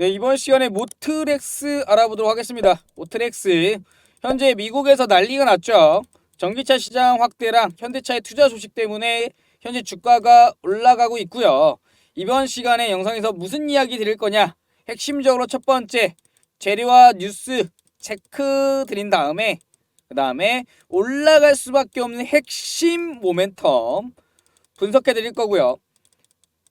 네, 이번 시간에 모트렉스 알아보도록 하겠습니다. 모트렉스 현재 미국에서 난리가 났죠. 전기차 시장 확대랑 현대차의 투자 소식 때문에 현재 주가가 올라가고 있고요. 이번 시간에 영상에서 무슨 이야기 드릴 거냐? 핵심적으로 첫 번째 재료와 뉴스 체크 드린 다음에 그 다음에 올라갈 수밖에 없는 핵심 모멘텀 분석해 드릴 거고요.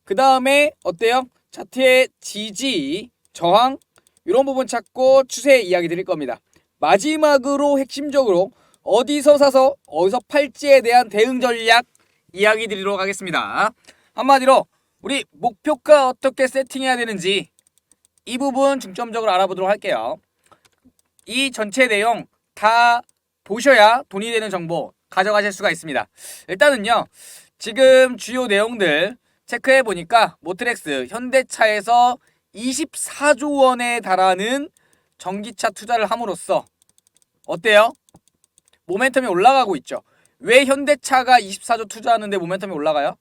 그 다음에 어때요? 차트의 지지, 저항 이런 부분 찾고 추세 이야기 드릴 겁니다. 마지막으로 핵심적으로 어디서 사서 어디서 팔지에 대한 대응 전략 이야기 드리도록 하겠습니다. 한마디로 우리 목표가 어떻게 세팅해야 되는지 이 부분 중점적으로 알아보도록 할게요. 이 전체 내용 다 보셔야 돈이 되는 정보 가져가실 수가 있습니다. 일단은요, 지금 주요 내용들 체크해 보니까 모트렉스 현대차에서 24조 원에 달하는 전기차 투자를 함으로써 어때요? 모멘텀이 올라가고 있죠. 왜 현대차가 24조 투자하는데 모멘텀이 올라가요?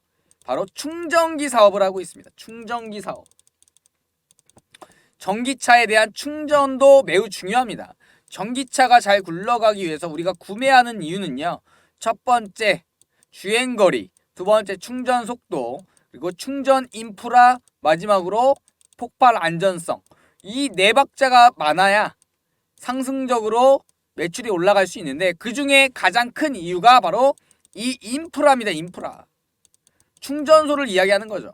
바로 충전기 사업을 하고 있습니다. 충전기 사업. 전기차에 대한 충전도 매우 중요합니다. 전기차가 잘 굴러가기 위해서 우리가 구매하는 이유는요, 첫 번째 주행거리, 두 번째 충전 속도, 그리고 충전 인프라, 마지막으로 폭발 안전성. 이 네 박자가 많아야 상승적으로 매출이 올라갈 수 있는데, 그 중에 가장 큰 이유가 바로 이 인프라입니다. 인프라. 충전소를 이야기하는 거죠.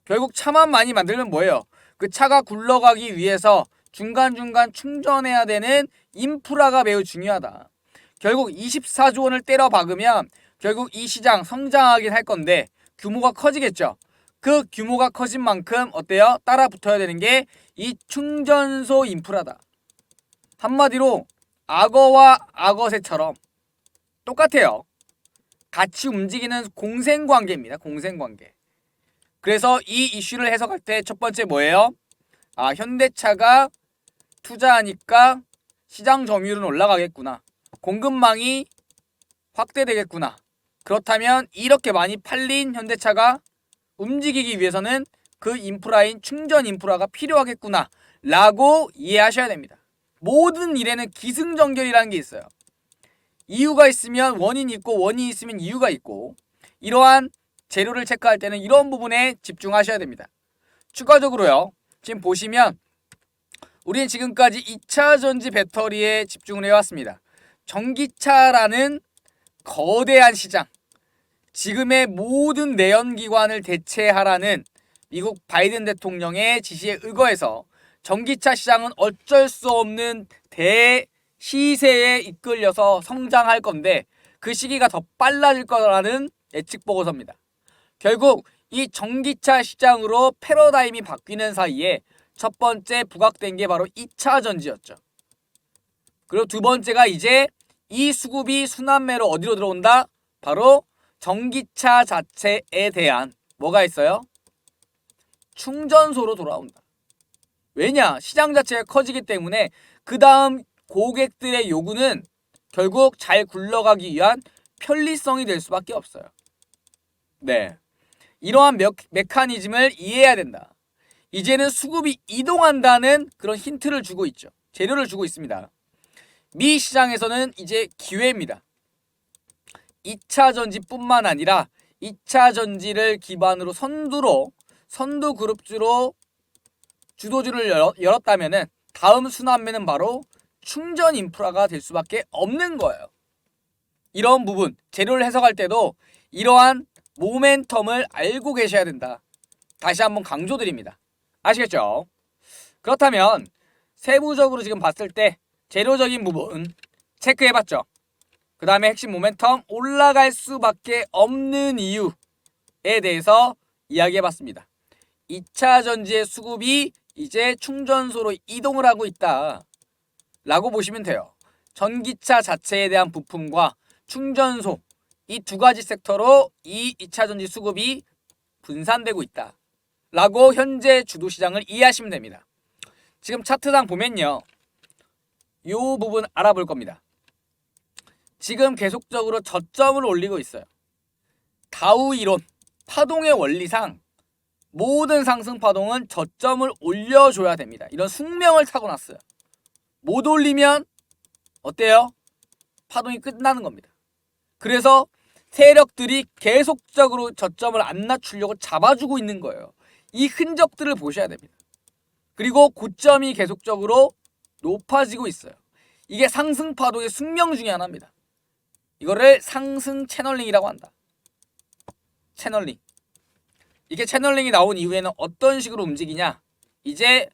결국 차만 많이 만들면 뭐예요? 그 차가 굴러가기 위해서 중간중간 충전해야 되는 인프라가 매우 중요하다. 결국 24조 원을 때려 박으면 결국 이 시장 성장하긴 할 건데 규모가 커지겠죠. 그 규모가 커진 만큼 어때요? 따라 붙어야 되는 게 이 충전소 인프라다. 한마디로 악어와 악어새처럼 똑같아요. 같이 움직이는 공생관계입니다. 공생관계. 그래서 이 이슈를 해석할 때 첫 번째 뭐예요? 현대차가 투자하니까 시장 점유율은 올라가겠구나. 공급망이 확대되겠구나. 그렇다면 이렇게 많이 팔린 현대차가 움직이기 위해서는 그 인프라인 충전 인프라가 필요하겠구나 라고 이해하셔야 됩니다. 모든 일에는 기승전결이라는 게 있어요. 이유가 있으면 원인이 있고 원인이 있으면 이유가 있고, 이러한 재료를 체크할 때는 이런 부분에 집중하셔야 됩니다. 추가적으로요, 지금 보시면 우리는 지금까지 2차 전지 배터리에 집중을 해왔습니다. 전기차라는 거대한 시장, 지금의 모든 내연기관을 대체하라는 미국 바이든 대통령의 지시에 의거해서 전기차 시장은 어쩔 수 없는 대시세에 이끌려서 성장할 건데 그 시기가 더 빨라질 거라는 예측 보고서입니다. 결국 이 전기차 시장으로 패러다임이 바뀌는 사이에 첫 번째 부각된 게 바로 2차 전지였죠. 그리고 두 번째가 이제 이 수급이 순환매로 어디로 들어온다? 바로 전기차 자체에 대한 뭐가 있어요? 충전소로 돌아온다. 왜냐? 시장 자체가 커지기 때문에 그 다음 고객들의 요구는 결국 잘 굴러가기 위한 편리성이 될 수밖에 없어요. 네, 이러한 메커니즘을 이해해야 된다. 이제는 수급이 이동한다는 그런 힌트를 주고 있죠. 재료를 주고 있습니다. 미 시장에서는 이제 기회입니다. 2차 전지뿐만 아니라 2차 전지를 기반으로 선두 그룹주로 주도주를 열었다면은 다음 순환매는 바로 충전 인프라가 될 수밖에 없는 거예요. 이런 부분, 재료를 해석할 때도 이러한 모멘텀을 알고 계셔야 된다. 다시 한번 강조드립니다. 아시겠죠? 그렇다면 세부적으로 지금 봤을 때 재료적인 부분 체크해봤죠. 그 다음에 핵심 모멘텀 올라갈 수밖에 없는 이유에 대해서 이야기해봤습니다. 2차 전지의 수급이 이제 충전소로 이동을 하고 있다 라고 보시면 돼요. 전기차 자체에 대한 부품과 충전소, 이 두 가지 섹터로 이 2차 전지 수급이 분산되고 있다 라고 현재 주도시장을 이해하시면 됩니다. 지금 차트상 보면요, 이 부분 알아볼 겁니다. 지금 계속적으로 저점을 올리고 있어요. 다우 이론, 파동의 원리상 모든 상승 파동은 저점을 올려줘야 됩니다. 이런 숙명을 타고났어요. 못 올리면 어때요? 파동이 끝나는 겁니다. 그래서 세력들이 계속적으로 저점을 안 낮추려고 잡아주고 있는 거예요. 이 흔적들을 보셔야 됩니다. 그리고 고점이 계속적으로 높아지고 있어요. 이게 상승 파동의 숙명 중에 하나입니다. 이거를 상승 채널링이라고 한다. 채널링. 이게 채널링이 나온 이후에는 어떤 식으로 움직이냐? 이제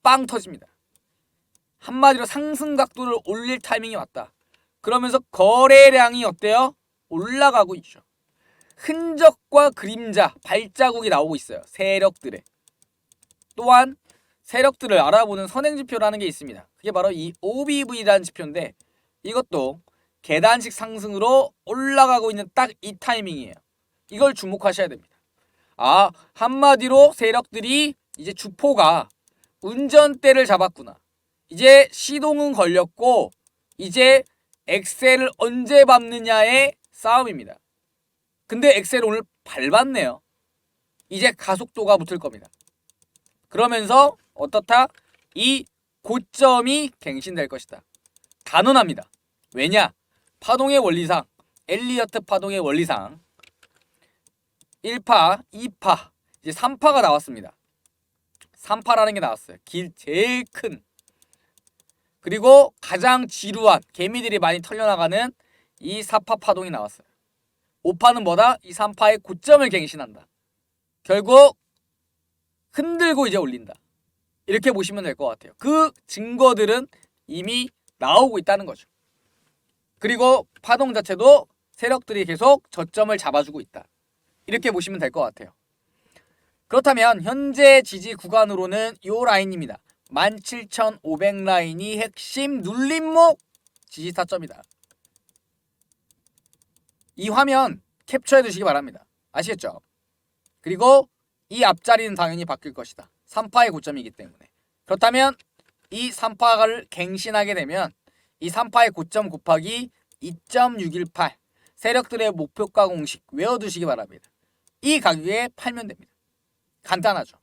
빵 터집니다. 한마디로 상승 각도를 올릴 타이밍이 왔다. 그러면서 거래량이 어때요? 올라가고 있죠. 흔적과 그림자, 발자국이 나오고 있어요. 세력들의. 또한 세력들을 알아보는 선행지표라는 게 있습니다. 그게 바로 이 OBV라는 지표인데 이것도 계단식 상승으로 올라가고 있는 딱 이 타이밍이에요. 이걸 주목하셔야 됩니다. 아, 한마디로 세력들이 이제 주포가 운전대를 잡았구나. 이제 시동은 걸렸고 이제 엑셀을 언제 밟느냐의 싸움입니다. 근데 엑셀 오늘 밟았네요. 이제 가속도가 붙을 겁니다. 그러면서 어떻다? 이 고점이 갱신될 것이다. 단언합니다. 왜냐? 파동의 원리상, 엘리어트 파동의 원리상 1파, 2파, 이제 3파가 나왔습니다. 3파라는 게 나왔어요. 제일 큰. 그리고 가장 지루한 개미들이 많이 털려나가는 이 4파 파동이 나왔어요. 5파는 뭐다? 이 3파의 고점을 갱신한다. 결국 흔들고 이제 올린다. 이렇게 보시면 될 것 같아요. 그 증거들은 이미 나오고 있다는 거죠. 그리고 파동 자체도 세력들이 계속 저점을 잡아주고 있다. 이렇게 보시면 될 것 같아요. 그렇다면 현재 지지 구간으로는 이 라인입니다. 17,500 라인이 핵심 눌림목 지지타점이다. 이 화면 캡처해 두시기 바랍니다. 아시겠죠? 그리고 이 앞자리는 당연히 바뀔 것이다. 3파의 고점이기 때문에. 그렇다면 이 3파를 갱신하게 되면 이 3파의 고점 곱하기 2.618 세력들의 목표가 공식 외워두시기 바랍니다. 이 가격에 팔면 됩니다. 간단하죠.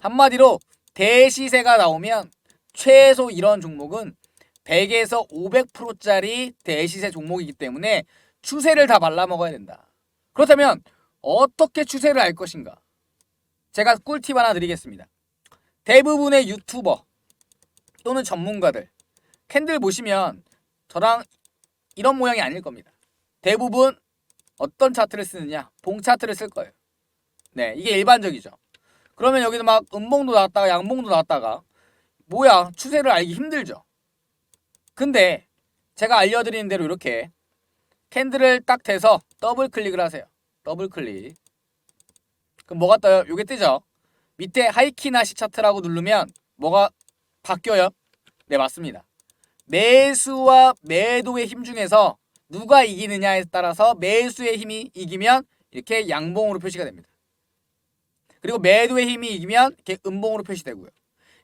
한마디로 대시세가 나오면 최소 이런 종목은 100에서 500%짜리 대시세 종목이기 때문에 추세를 다 발라먹어야 된다. 그렇다면 어떻게 추세를 알 것인가? 제가 꿀팁 하나 드리겠습니다. 대부분의 유튜버 또는 전문가들 캔들 보시면 저랑 이런 모양이 아닐 겁니다. 대부분 어떤 차트를 쓰느냐? 봉 차트를 쓸 거예요. 네, 이게 일반적이죠. 그러면 여기도 막 음봉도 나왔다가 양봉도 나왔다가 뭐야? 추세를 알기 힘들죠. 근데 제가 알려드리는 대로 이렇게 캔들을 딱 대서 더블 클릭을 하세요. 더블 클릭. 그럼 뭐가 떠요? 요게 뜨죠? 밑에 하이키나시 차트라고 누르면 뭐가 바뀌어요? 네, 맞습니다. 매수와 매도의 힘 중에서 누가 이기느냐에 따라서 매수의 힘이 이기면 이렇게 양봉으로 표시가 됩니다. 그리고 매도의 힘이 이기면 이렇게 음봉으로 표시되고요.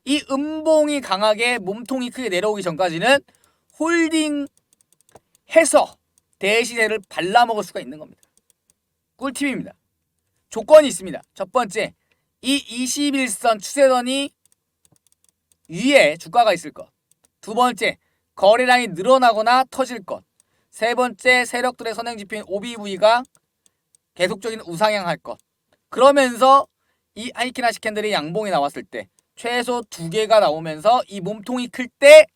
이 음봉이 강하게 몸통이 크게 내려오기 전까지는 홀딩해서 대시세를 발라먹을 수가 있는 겁니다. 꿀팁입니다. 조건이 있습니다. 첫 번째, 이 21선 추세선이 위에 주가가 있을 것. 두 번째, 거래량이 늘어나거나 터질 것. 세 번째, 세력들의 선행지표인 OBV가 계속적인 우상향할 것. 그러면서 이 하이키나시 캔들이 양봉이 나왔을 때 최소 2개가 나오면서 이 몸통이 클 때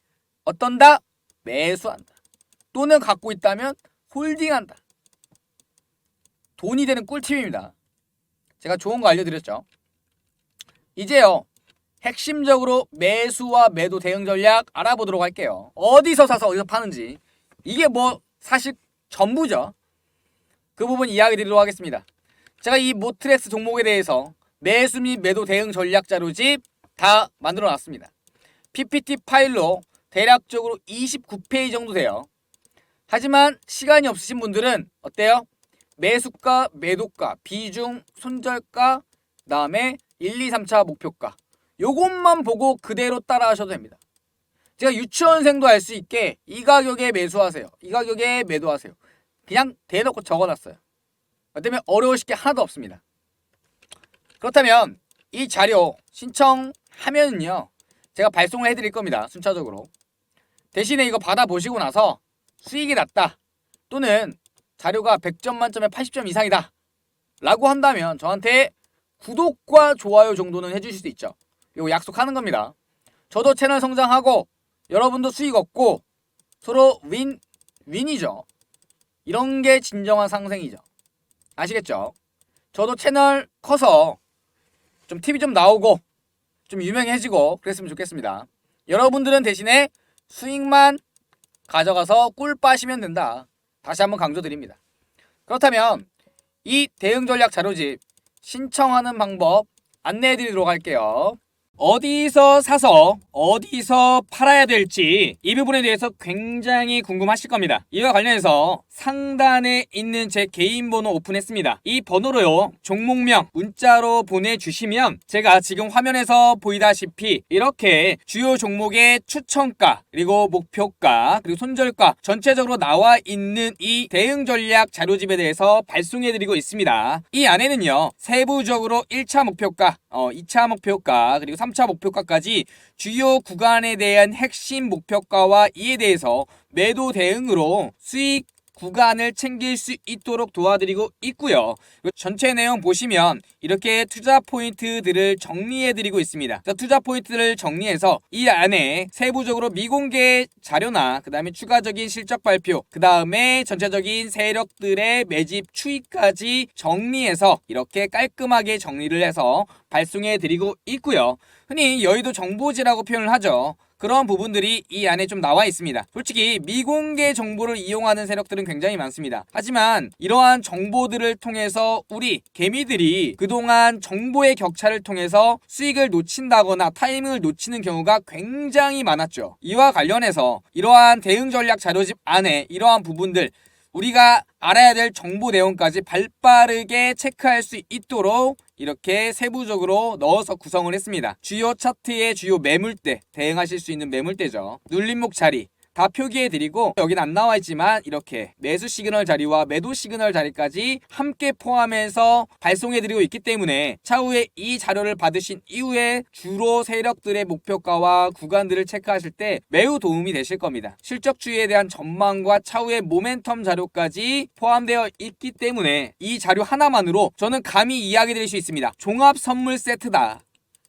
어떤다? 매수한다. 또는 갖고 있다면 홀딩한다. 돈이 되는 꿀팁입니다. 제가 좋은 거 알려드렸죠. 이제요, 핵심적으로 매수와 매도 대응 전략 알아보도록 할게요. 어디서 사서 어디서 파는지. 이게 뭐 사실 전부죠. 그 부분 이야기 드리도록 하겠습니다. 제가 이 모트렉스 종목에 대해서 매수 및 매도 대응 전략 자료집 다 만들어 놨습니다. PPT 파일로 대략적으로 29페이지 정도 돼요. 하지만 시간이 없으신 분들은 어때요? 매수가, 매도가, 비중, 손절가, 그다음에 1, 2, 3차 목표가 요것만 보고 그대로 따라 하셔도 됩니다. 제가 유치원생도 알 수 있게 이 가격에 매수하세요. 이 가격에 매도하세요. 그냥 대놓고 적어놨어요. 때문에 어려우실 게 하나도 없습니다. 그렇다면 이 자료 신청하면은요 제가 발송을 해드릴 겁니다. 순차적으로. 대신에 이거 받아보시고 나서 수익이 났다 또는 자료가 100점 만점에 80점 이상이다 라고 한다면 저한테 구독과 좋아요 정도는 해주실 수 있죠. 이거 약속하는 겁니다. 저도 채널 성장하고 여러분도 수익 얻고 서로 윈이죠. 이런 게 진정한 상생이죠. 아시겠죠? 저도 채널 커서 좀 TV 좀 나오고 좀 유명해지고 그랬으면 좋겠습니다. 여러분들은 대신에 수익만 가져가서 꿀 빠시면 된다. 다시 한번 강조드립니다. 그렇다면 이 대응 전략 자료집 신청하는 방법 안내해드리도록 할게요. 어디서 사서 어디서 팔아야 될지 이 부분에 대해서 굉장히 궁금하실 겁니다. 이와 관련해서 상단에 있는 제 개인 번호 오픈했습니다. 이 번호로요 종목명 문자로 보내주시면 제가 지금 화면에서 보이다시피 이렇게 주요 종목의 추천가 그리고 목표가 그리고 손절가 전체적으로 나와 있는 이 대응 전략 자료집에 대해서 발송해드리고 있습니다. 이 안에는요 세부적으로 1차 목표가 2차 목표가 그리고 3차 목표가까지 주요 구간에 대한 핵심 목표가와 이에 대해서 매도 대응으로 수익 구간을 챙길 수 있도록 도와드리고 있고요. 전체 내용 보시면 이렇게 투자 포인트들을 정리해드리고 있습니다. 투자 포인트를 정리해서 이 안에 세부적으로 미공개 자료나 그 다음에 추가적인 실적 발표 그 다음에 전체적인 세력들의 매집 추이까지 정리해서 이렇게 깔끔하게 정리를 해서 발송해드리고 있고요. 흔히 여의도 정보지라고 표현을 하죠. 그런 부분들이 이 안에 좀 나와 있습니다. 솔직히 미공개 정보를 이용하는 세력들은 굉장히 많습니다. 하지만 이러한 정보들을 통해서 우리 개미들이 그동안 정보의 격차를 통해서 수익을 놓친다거나 타이밍을 놓치는 경우가 굉장히 많았죠. 이와 관련해서 이러한 대응 전략 자료집 안에 이러한 부분들 우리가 알아야 될 정보 내용까지 발빠르게 체크할 수 있도록 이렇게 세부적으로 넣어서 구성을 했습니다. 주요 차트의 주요 매물대, 대응하실 수 있는 매물대죠. 눌림목 자리 다 표기해드리고 여긴 안 나와있지만 이렇게 매수 시그널 자리와 매도 시그널 자리까지 함께 포함해서 발송해드리고 있기 때문에 차후에 이 자료를 받으신 이후에 주로 세력들의 목표가와 구간들을 체크하실 때 매우 도움이 되실 겁니다. 실적주의에 대한 전망과 차후의 모멘텀 자료까지 포함되어 있기 때문에 이 자료 하나만으로 저는 감히 이야기 드릴 수 있습니다. 종합 선물 세트다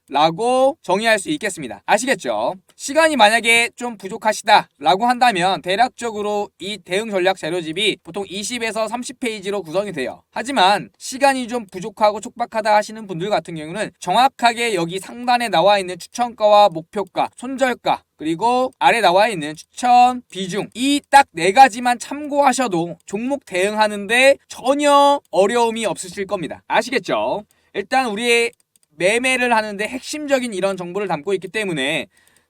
라고 정의할 수 있겠습니다. 아시겠죠? 시간이 만약에 좀 부족하시다 라고 한다면 대략적으로 이 대응 전략 자료집이 보통 20에서 30페이지로 구성이 돼요. 하지만 시간이 좀 부족하고 촉박하다 하시는 분들 같은 경우는 정확하게 여기 상단에 나와 있는 추천가와 목표가, 손절가 그리고 아래 나와 있는 추천 비중 이 딱 4가지만 참고하셔도 종목 대응하는데 전혀 어려움이 없으실 겁니다. 아시겠죠? 일단 우리의 매매를 하는데 핵심적인 이런 정보를 담고 있기 때문에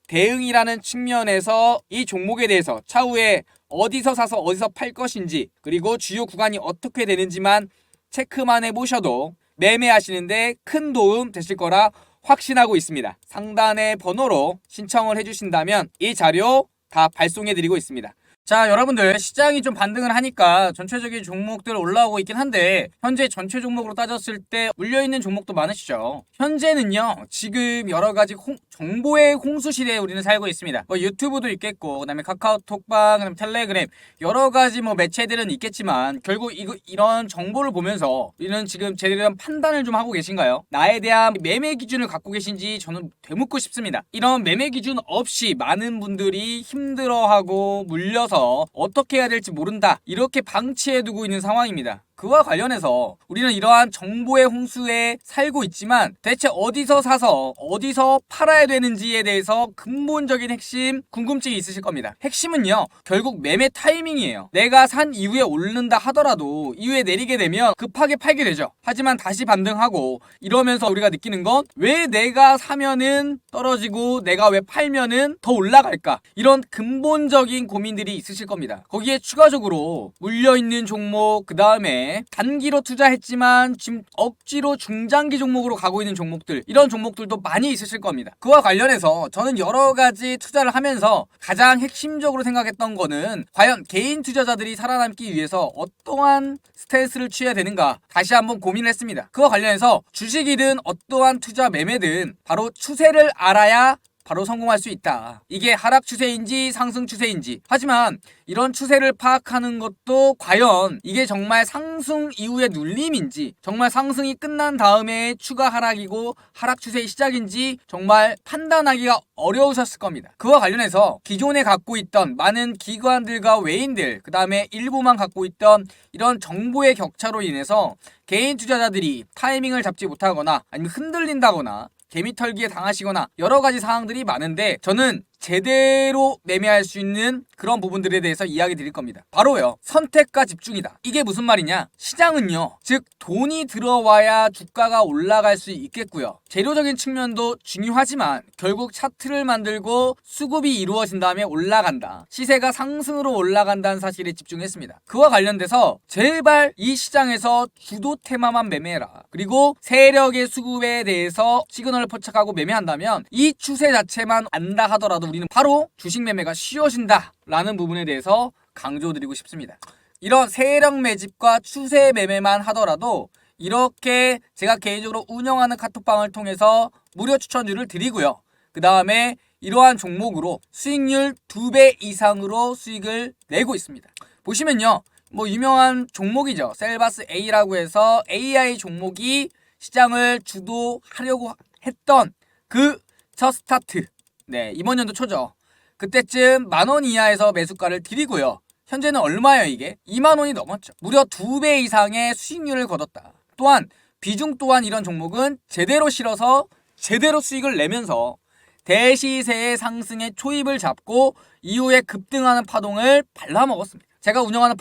대응이라는 측면에서 이 종목에 대해서 차후에 어디서 사서 어디서 팔 것인지 그리고 주요 구간이 어떻게 되는지만 체크만 해보셔도 매매하시는데 큰 도움 되실 거라 확신하고 있습니다. 상단의 번호로 신청을 해주신다면 이 자료 다 발송해드리고 있습니다. 자, 여러분들 시장이 좀 반등을 하니까 전체적인 종목들 올라오고 있긴 한데 현재 전체 종목으로 따졌을 때 물려있는 종목도 많으시죠. 현재는요 지금 여러가지 정보의 홍수 시대에 우리는 살고 있습니다. 뭐 유튜브도 있겠고 그다음에 카카오톡방 그다음에 텔레그램 여러가지 뭐 매체들은 있겠지만 결국 이런 정보를 보면서 우리는 지금 제대로 된 판단을 좀 하고 계신가요? 나에 대한 매매 기준을 갖고 계신지 저는 되묻고 싶습니다. 이런 매매 기준 없이 많은 분들이 힘들어하고 물려서 어떻게 해야 될지 모른다 이렇게 방치해두고 있는 상황입니다. 그와 관련해서 우리는 이러한 정보의 홍수에 살고 있지만 대체 어디서 사서 어디서 팔아야 되는지에 대해서 근본적인 핵심 궁금증이 있으실 겁니다. 핵심은요 결국 매매 타이밍이에요. 내가 산 이후에 오른다 하더라도 이후에 내리게 되면 급하게 팔게 되죠. 하지만 다시 반등하고 이러면서 우리가 느끼는 건 왜 내가 사면은 떨어지고 내가 왜 팔면은 더 올라갈까 이런 근본적인 고민들이 있으실 겁니다. 거기에 추가적으로 물려있는 종목, 그 다음에 단기로 투자했지만 지금 억지로 중장기 종목으로 가고 있는 종목들, 이런 종목들도 많이 있으실 겁니다. 그와 관련해서 저는 여러 가지 투자를 하면서 가장 핵심적으로 생각했던 거는 과연 개인 투자자들이 살아남기 위해서 어떠한 스탠스를 취해야 되는가 다시 한번 고민을 했습니다. 그와 관련해서 주식이든 어떠한 투자 매매든 바로 추세를 알아야 바로 성공할 수 있다. 이게 하락 추세인지 상승 추세인지. 하지만 이런 추세를 파악하는 것도 과연 이게 정말 상승 이후의 눌림인지, 정말 상승이 끝난 다음에 추가 하락이고 하락 추세의 시작인지 정말 판단하기가 어려우셨을 겁니다. 그와 관련해서 기존에 갖고 있던 많은 기관들과 외인들, 그 다음에 일부만 갖고 있던 이런 정보의 격차로 인해서 개인 투자자들이 타이밍을 잡지 못하거나 아니면 흔들린다거나 개미털기에 당하시거나 여러 가지 사항들이 많은데, 저는 제대로 매매할 수 있는 그런 부분들에 대해서 이야기 드릴 겁니다. 바로요, 선택과 집중이다. 이게 무슨 말이냐? 시장은요, 즉 돈이 들어와야 주가가 올라갈 수 있겠고요, 재료적인 측면도 중요하지만 결국 차트를 만들고 수급이 이루어진 다음에 올라간다, 시세가 상승으로 올라간다는 사실에 집중했습니다. 그와 관련돼서 제발 이 시장에서 주도 테마만 매매해라, 그리고 세력의 수급에 대해서 시그널을 포착하고 매매한다면 이 추세 자체만 안다 하더라도 우리는 바로 주식 매매가 쉬워진다 라는 부분에 대해서 강조드리고 싶습니다. 이런 세력 매집과 추세 매매만 하더라도 이렇게 제가 개인적으로 운영하는 카톡방을 통해서 무료 추천주를 드리고요, 그 다음에 이러한 종목으로 수익률 2배 이상으로 수익을 내고 있습니다. 보시면요, 뭐 유명한 종목이죠. 셀바스 A라고 해서 AI 종목이 시장을 주도하려고 했던 그 첫 스타트, 네, 이번 연도 초죠. 그때쯤 10,000원 이하에서 매수가를 드리고요, 현재는 얼마예요? 이게 20,000원이 넘었죠. 무려 2배 이상의 수익률을 거뒀다. 또한 비중 또한 이런 종목은 제대로 실어서 제대로 수익을 내면서 대시세의 상승의 초입을 잡고 이후에 급등하는 파동을 발라먹었습니다. 제가 운영하는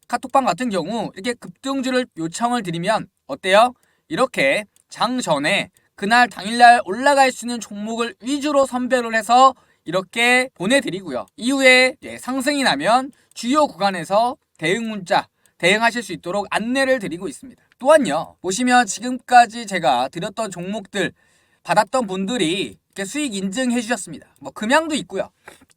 카톡방 같은 경우 이렇게 급등주를 요청을 드리면 어때요? 이렇게 장 전에 그날 당일날 올라갈 수 있는 종목을 위주로 선별을 해서 이렇게 보내드리고요, 이후에 상승이 나면 주요 구간에서 대응 문자 대응하실 수 있도록 안내를 드리고 있습니다. 또한요, 보시면 지금까지 제가 드렸던 종목들 받았던 분들이 이렇게 수익 인증해 주셨습니다. 뭐 금양도 있고요,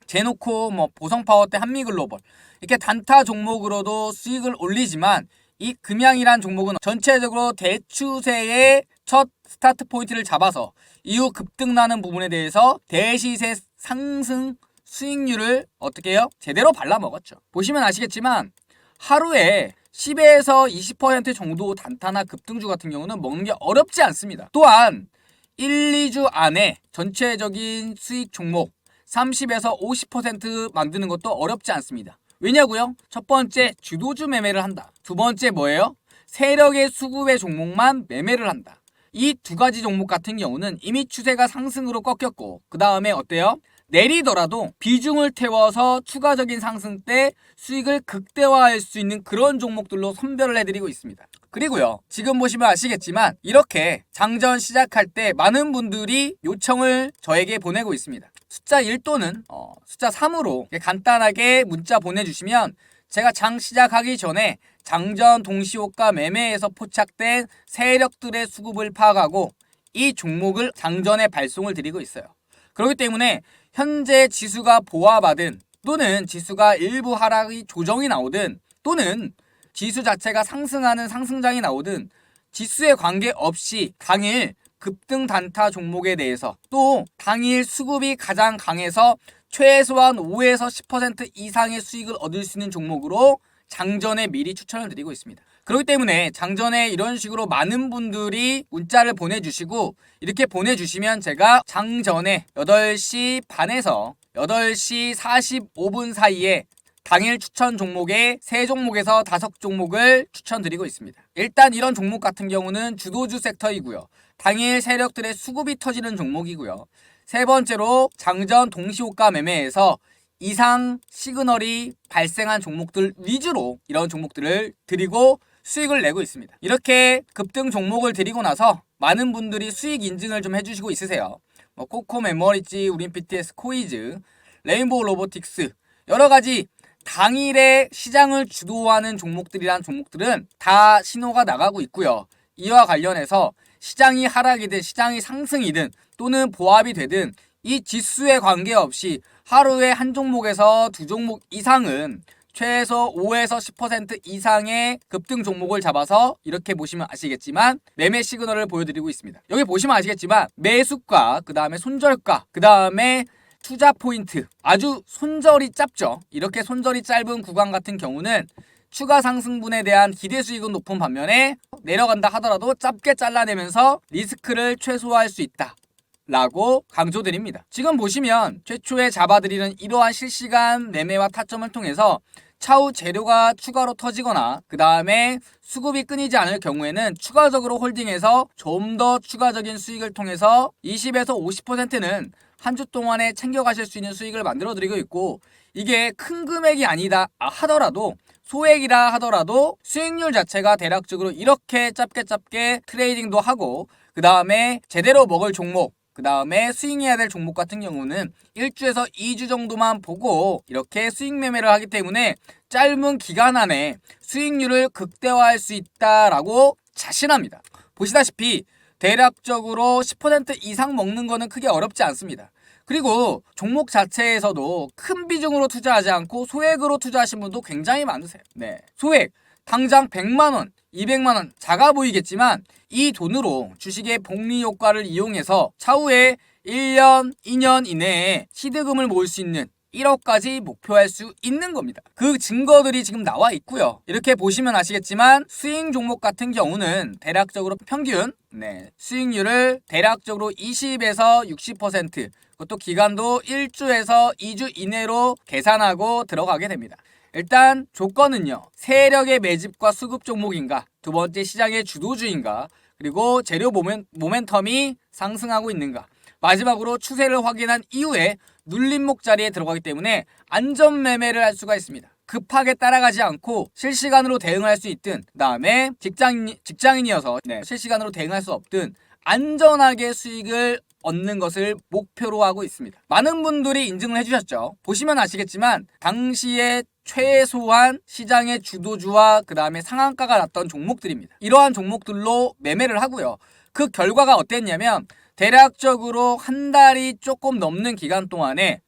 제노코, 뭐 보성파워때, 한미글로벌, 이렇게 단타 종목으로도 수익을 올리지만 이 금양이란 종목은 전체적으로 대추세의 첫 스타트 포인트를 잡아서 이후 급등나는 부분에 대해서 대시세 상승 수익률을 어떻게 해요? 제대로 발라먹었죠. 보시면 아시겠지만 하루에 10에서 20% 정도 단타나 급등주 같은 경우는 먹는 게 어렵지 않습니다. 또한 1, 2주 안에 전체적인 수익 종목 30에서 50% 만드는 것도 어렵지 않습니다. 왜냐고요? 첫 번째, 주도주 매매를 한다. 두 번째 뭐예요? 세력의 수급의 종목만 매매를 한다. 이 두 가지 종목 같은 경우는 이미 추세가 상승으로 꺾였고, 그 다음에 어때요? 내리더라도 비중을 태워서 추가적인 상승 때 수익을 극대화할 수 있는 그런 종목들로 선별을 해드리고 있습니다. 그리고요, 지금 보시면 아시겠지만 이렇게 장전 시작할 때 많은 분들이 요청을 저에게 보내고 있습니다. 숫자 1 또는 숫자 3으로 간단하게 문자 보내주시면 제가 장 시작하기 전에 장전 동시호가 매매에서 포착된 세력들의 수급을 파악하고 이 종목을 장전에 발송을 드리고 있어요. 그렇기 때문에 현재 지수가 보합하든 또는 지수가 일부 하락이 조정이 나오든 또는 지수 자체가 상승하는 상승장이 나오든 지수에 관계없이 당일 급등 단타 종목에 대해서, 또 당일 수급이 가장 강해서 최소한 5에서 10% 이상의 수익을 얻을 수 있는 종목으로 장전에 미리 추천을 드리고 있습니다. 그렇기 때문에 장전에 이런 식으로 많은 분들이 문자를 보내주시고, 이렇게 보내주시면 제가 장전에 8시 반에서 8시 45분 사이에 당일 추천 종목에 3종목에서 5종목을 추천드리고 있습니다. 일단 이런 종목 같은 경우는 주도주 섹터이고요, 당일 세력들의 수급이 터지는 종목이고요, 세 번째로 장전 동시호가 매매에서 이상 시그널이 발생한 종목들 위주로 이런 종목들을 드리고 수익을 내고 있습니다. 이렇게 급등 종목을 드리고 나서 많은 분들이 수익 인증을 좀 해주시고 있으세요. 코코 메모리지, 우린 BTS, 코이즈, 레인보우 로보틱스, 여러가지 당일에 시장을 주도하는 종목들이란 종목들은 다 신호가 나가고 있고요. 이와 관련해서 시장이 하락이든 시장이 상승이든 또는 보합이 되든 이 지수에 관계없이 하루에 한 종목에서 두 종목 이상은 최소 5에서 10% 이상의 급등 종목을 잡아서 이렇게 보시면 아시겠지만 매매 시그널을 보여드리고 있습니다. 여기 보시면 아시겠지만 매수가, 그 다음에 손절가, 그 다음에 투자 포인트, 아주 손절이 짧죠. 이렇게 손절이 짧은 구간 같은 경우는 추가 상승분에 대한 기대 수익은 높은 반면에 내려간다 하더라도 짧게 잘라내면서 리스크를 최소화할 수 있다 라고 강조드립니다. 지금 보시면 최초에 잡아드리는 이러한 실시간 매매와 타점을 통해서 차후 재료가 추가로 터지거나 그 다음에 수급이 끊이지 않을 경우에는 추가적으로 홀딩해서 좀 더 추가적인 수익을 통해서 20에서 50%는 한 주 동안에 챙겨가실 수 있는 수익을 만들어 드리고 있고, 이게 큰 금액이 아니다 하더라도 소액이라 하더라도 수익률 자체가 대략적으로 이렇게 짧게 트레이딩도 하고 그 다음에 제대로 먹을 종목, 그 다음에 스윙해야 될 종목 같은 경우는 1주에서 2주 정도만 보고 이렇게 수익 매매를 하기 때문에 짧은 기간 안에 수익률을 극대화할 수 있다라고 자신합니다. 보시다시피 대략적으로 10% 이상 먹는 거는 크게 어렵지 않습니다. 그리고 종목 자체에서도 큰 비중으로 투자하지 않고 소액으로 투자하신 분도 굉장히 많으세요. 네, 소액 당장 100만원, 200만원 작아 보이겠지만 이 돈으로 주식의 복리 효과를 이용해서 차후에 1년, 2년 이내에 시드금을 모을 수 있는 1억까지 목표할 수 있는 겁니다. 그 증거들이 지금 나와 있고요. 이렇게 보시면 아시겠지만 스윙 종목 같은 경우는 대략적으로 평균 수익률을 대략적으로 20에서 60%, 그것도 기간도 1주에서 2주 이내로 계산하고 들어가게 됩니다. 일단 조건은요, 세력의 매집과 수급 종목인가, 두 번째 시장의 주도주인가, 그리고 재료 모멘텀이 상승하고 있는가, 마지막으로 추세를 확인한 이후에 눌림목 자리에 들어가기 때문에 안전 매매를 할 수가 있습니다. 급하게 따라가지 않고 실시간으로 대응할 수 있든, 그 다음에 직장인이어서 실시간으로 대응할 수 없든 안전하게 수익을 얻는 것을 목표로 하고 있습니다. 많은 분들이 인증을 해주셨죠. 보시면 아시겠지만 당시에 최소한 시장의 주도주와 그 다음에 상한가가 났던 종목들입니다. 이러한 종목들로 매매를 하고요. 그 결과가 어땠냐면 대략적으로 한 달이 조금 넘는 기간 동안에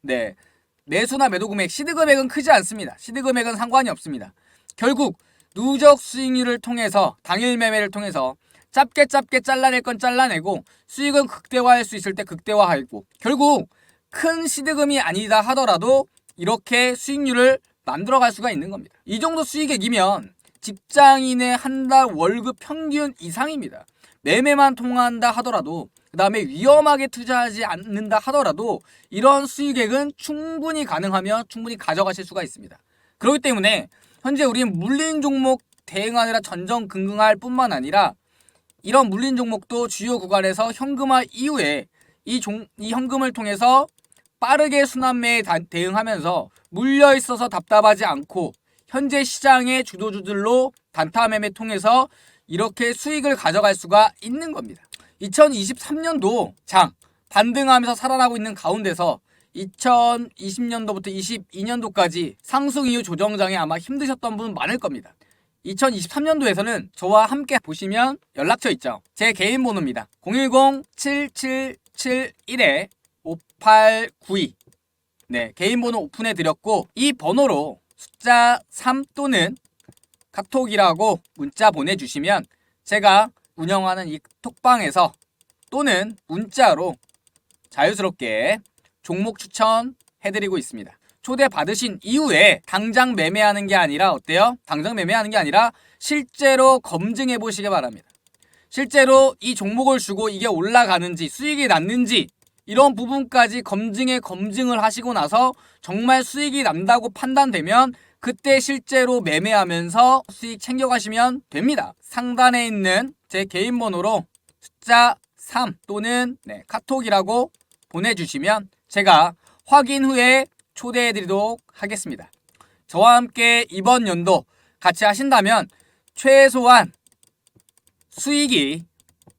매수나 매도 금액, 시드 금액은 크지 않습니다. 시드 금액은 상관이 없습니다. 결국 누적 수익률을 통해서 당일 매매를 통해서 짧게 잘라낼 건 잘라내고 수익은 극대화할 수 있을 때 극대화하고, 결국 큰 시드금이 아니다 하더라도 이렇게 수익률을 만들어갈 수가 있는 겁니다. 이 정도 수익액이면 직장인의 한 달 월급 평균 이상입니다. 매매만 통한다 하더라도, 그 다음에 위험하게 투자하지 않는다 하더라도 이런 수익액은 충분히 가능하며 충분히 가져가실 수가 있습니다. 그렇기 때문에 현재 우리는 물린 종목 대응하느라 전전긍긍할 뿐만 아니라 이런 물린 종목도 주요 구간에서 현금화 이후에 이 현금을 통해서 빠르게 순환매에 대응하면서 물려 있어서 답답하지 않고 현재 시장의 주도주들로 단타 매매 통해서 이렇게 수익을 가져갈 수가 있는 겁니다. 2023년도 장 반등하면서 살아나고 있는 가운데서 2020년도부터 22년도까지 상승 이후 조정장에 아마 힘드셨던 분 많을 겁니다. 2023년도에서는 저와 함께 보시면 연락처 있죠. 제 개인 번호입니다. 010-7771-5892. 개인 번호 오픈해 드렸고 이 번호로 숫자 3 또는 카톡이라고 문자 보내주시면 제가 운영하는 이 톡방에서 또는 문자로 자유스럽게 종목 추천해드리고 있습니다. 초대 받으신 이후에 당장 매매하는 게 아니라 어때요? 당장 매매하는 게 아니라 실제로 검증해 보시기 바랍니다. 실제로 이 종목을 주고 이게 올라가는지 수익이 났는지 이런 부분까지 검증을 하시고 나서 정말 수익이 난다고 판단되면 그때 실제로 매매하면서 수익 챙겨가시면 됩니다. 상단에 있는 제 개인 번호로 숫자 3 또는 카톡이라고 보내주시면 제가 확인 후에 초대해드리도록 하겠습니다. 저와 함께 이번 연도 같이 하신다면 최소한 수익이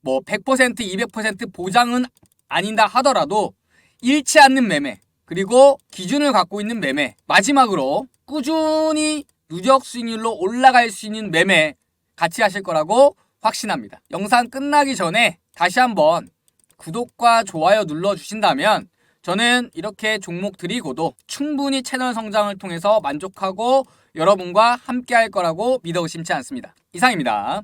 100%, 200% 보장은 아닌다 하더라도 잃지 않는 매매, 그리고 기준을 갖고 있는 매매, 마지막으로 꾸준히 누적 수익률로 올라갈 수 있는 매매 같이 하실 거라고 확신합니다. 영상 끝나기 전에 다시 한번 구독과 좋아요 눌러주신다면 저는 이렇게 종목 드리고도 충분히 채널 성장을 통해서 만족하고 여러분과 함께 할 거라고 믿어 의심치 않습니다. 이상입니다.